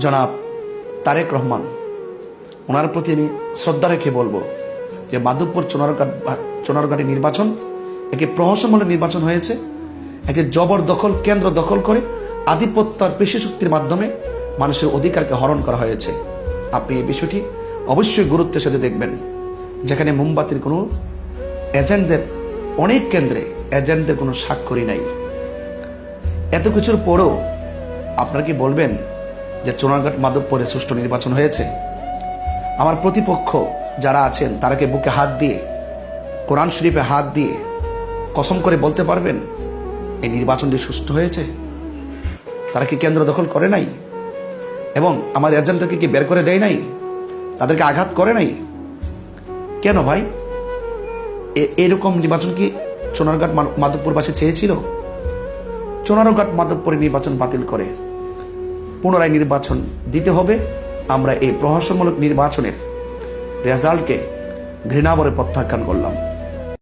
জনাব তারেক রহমান, ওনার প্রতি আমি শ্রদ্ধা রেখে বলবো যে মাধবপুর চুনারঘাটি নির্বাচন একটি প্রহসনমূলক নির্বাচন হয়েছে। একটি জবরদখল কেন্দ্র দখল করে আধিপত্যের পেশি শক্তির মাধ্যমে মানুষের অধিকারকে হরণ করা হয়েছে। আপনি এই বিষয়টি অবশ্যই গুরুত্বের সাথে দেখবেন। যেখানে মোমবাতির কোনো এজেন্টদের, অনেক কেন্দ্রে এজেন্টদের কোনো স্বাক্ষরই নাই। এত কিছুর পরও আপনারা কি বলবেন যে চুনারঘাট মাধবপুরে সুষ্ঠু নির্বাচন হয়েছে? আমার প্রতিপক্ষ যারা আছেন তারা কি বুকে হাত দিয়ে, কোরআন শরীফে হাত দিয়ে কসম করে বলতে পারবেন এই নির্বাচনটি সুষ্ঠু হয়েছে? তারা কি কেন্দ্র দখল করে নাই এবং আমার এজেন্টদেরকে কি বের করে দেয় নাই? তাদেরকে আঘাত করে নাই? কেন ভাই? এরকম নির্বাচন কি চুনারঘাট মাধবপুরবাসী চেয়েছিল? চুনারঘাট মাধবপুরে নির্বাচন বাতিল করে পুনরায় নির্বাচন দিতে হবে। আমরা এই প্রহসনমূলক নির্বাচনের রেজাল্টকে ঘৃণাভরে প্রত্যাখ্যান করলাম।